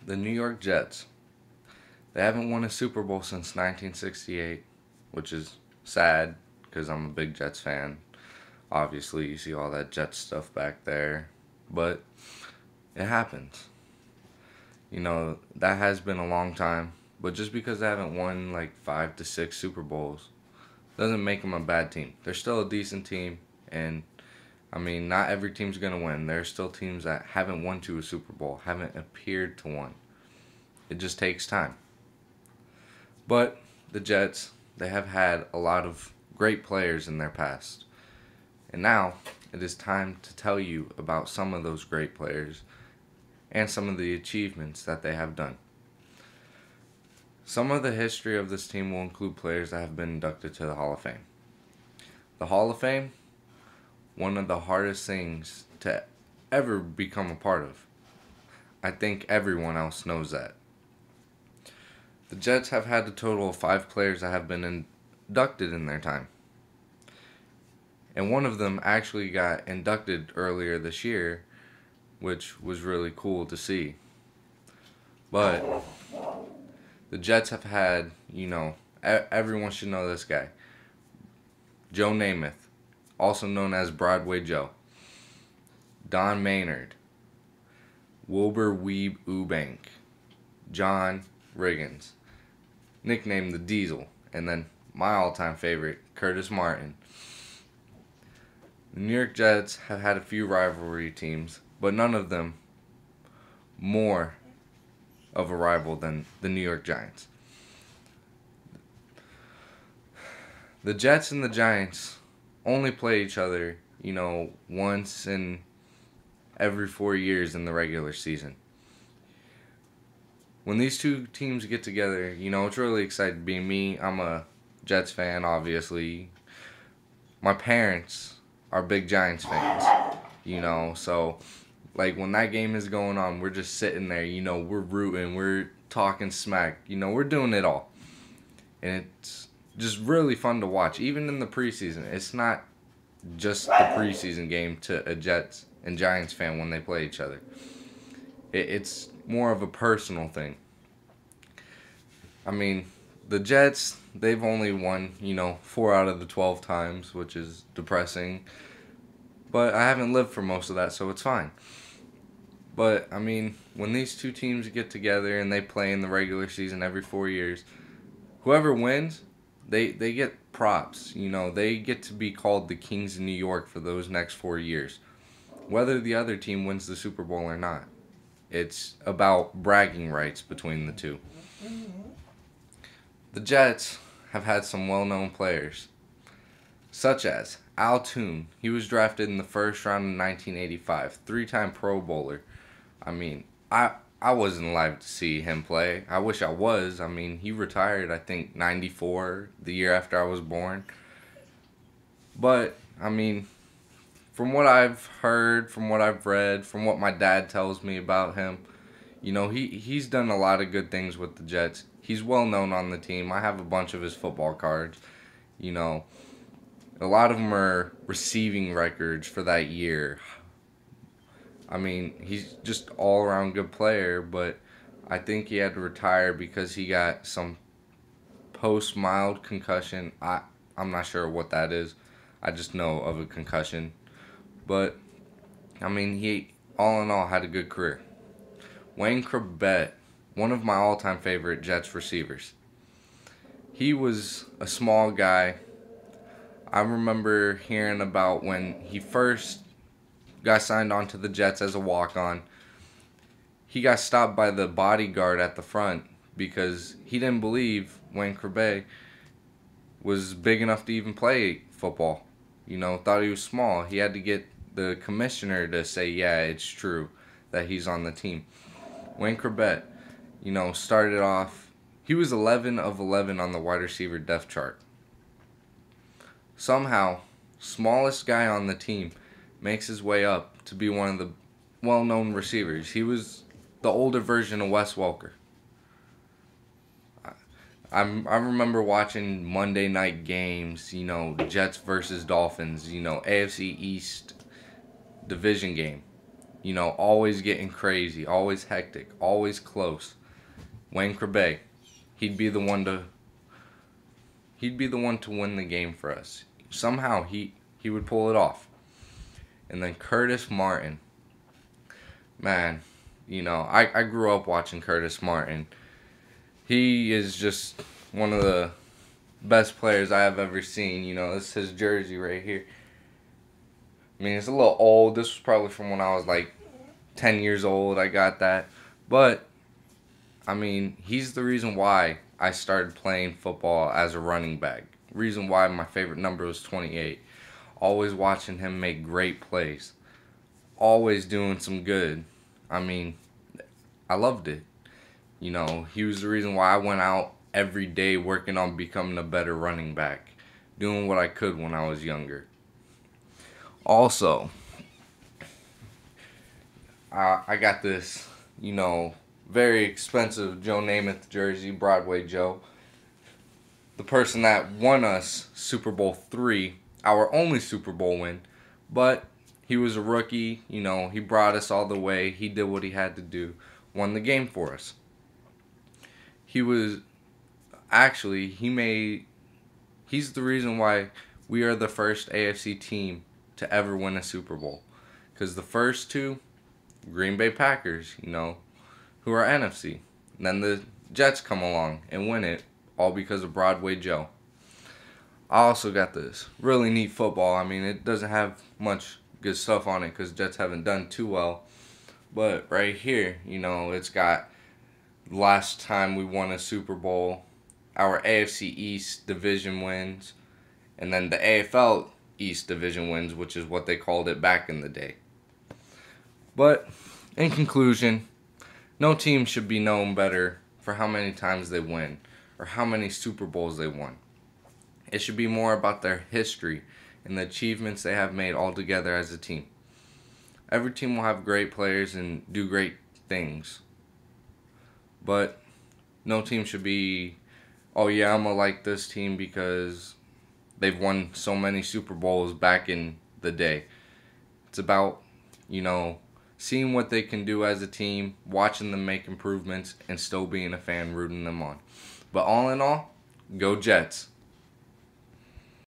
The New York Jets. They haven't won a Super Bowl since 1968, which is sad because I'm a big Jets fan. Obviously, you see all that Jets stuff back there, but it happens. That has been a long time, but just because they haven't won like 5 to 6 Super Bowls doesn't make them a bad team. They're still a decent team, and I mean, not every team's going to win. There are still teams that haven't won to a Super Bowl, haven't appeared to one. It just takes time. But the Jets, they have had a lot of great players in their past. And now it is time to tell you about some of those great players and some of the achievements that they have done. Some of the history of this team will include players that have been inducted to the Hall of Fame. The Hall of Fame, one of the hardest things to ever become a part of. I think everyone else knows that. The Jets have had a total of 5 players that have been inducted in their time. And one of them actually got inducted earlier this year, which was really cool to see. But the Jets have had, everyone should know this guy. Joe Namath, also known as Broadway Joe. Don Maynard. Wilbur Weeb Eubank. John Riggins, nicknamed the Diesel. And then my all-time favorite, Curtis Martin. The New York Jets have had a few rivalry teams, but none of them more of a rival than the New York Giants. The Jets and the Giants only play each other, once in every 4 years in the regular season. When these two teams get together, it's really exciting. Being me, I'm a Jets fan, obviously. My parents are big Giants fans, so like when that game is going on, we're just sitting there, we're rooting, we're talking smack, we're doing it all. And it's just really fun to watch, even in the preseason. It's not just the preseason game to a Jets and Giants fan when they play each other. It's more of a personal thing. I mean, the Jets, they've only won, 4 out of the 12 times, which is depressing. But I haven't lived for most of that, so it's fine. But, I mean, when these two teams get together and they play in the regular season every 4 years, whoever wins, they get props. They get to be called the Kings of New York for those next 4 years. Whether the other team wins the Super Bowl or not. It's about bragging rights between the two. The Jets have had some well-known players, such as Al Toon. He was drafted in the first round in 1985, 3-time Pro Bowler. I mean, I wasn't alive to see him play. I wish I was. I mean, he retired, I think, 94, the year after I was born. But, I mean, from what I've heard, from what I've read, from what my dad tells me about him, he's done a lot of good things with the Jets. He's well known on the team. I have a bunch of his football cards. A lot of them are receiving records for that year. I mean, he's just all-around good player, but I think he had to retire because he got some post-mild concussion. I'm not sure what that is. I just know of a concussion. But, I mean, he, all in all, had a good career. Wayne Chrebet, one of my all-time favorite Jets receivers. He was a small guy. I remember hearing about when he first got signed on to the Jets as a walk-on. He got stopped by the bodyguard at the front because he didn't believe Wayne Chrebet was big enough to even play football. Thought he was small. He had to get the commissioner to say, yeah, it's true that he's on the team. Wayne Chrebet, started off, he was 11 of 11 on the wide receiver depth chart. Somehow, smallest guy on the team makes his way up to be one of the well-known receivers. He was the older version of Wes Welker. I remember watching Monday night games, Jets versus Dolphins, AFC East division game. You know, always getting crazy, always hectic, always close. Wayne Krebe, he'd be the one to win the game for us. Somehow he would pull it off. And then Curtis Martin. Man, you know, I grew up watching Curtis Martin. He is just one of the best players I have ever seen. You know, this is his jersey right here. I mean, it's a little old. This was probably from when I was like 10 years old. I got that. But, I mean, he's the reason why I started playing football as a running back. Reason why my favorite number was 28. Always watching him make great plays. Always doing some good. I mean, I loved it. You know, he was the reason why I went out every day working on becoming a better running back. Doing what I could when I was younger. Also, I got this, you know, very expensive Joe Namath jersey, Broadway Joe. The person that won us Super Bowl III, our only Super Bowl win. But he was a rookie, you know, he brought us all the way. He did what he had to do. Won the game for us. He was, actually, he's the reason why we are the first AFC team to ever win a Super Bowl. Because the first two, Green Bay Packers, you know, who are NFC. And then the Jets come along and win it, all because of Broadway Joe. I also got this really neat football. I mean, it doesn't have much good stuff on it because Jets haven't done too well. But right here, you know, it's got last time we won a Super Bowl, our AFC East division wins, and then the AFL East division wins, which is what they called it back in the day. But in conclusion, no team should be known better for how many times they win or how many Super Bowls they won. It should be more about their history and the achievements they have made all together as a team. Every team will have great players and do great things. But no team should be, oh yeah, I'm going to like this team because they've won so many Super Bowls back in the day. It's about, you know, seeing what they can do as a team, watching them make improvements, and still being a fan rooting them on. But all in all, go Jets.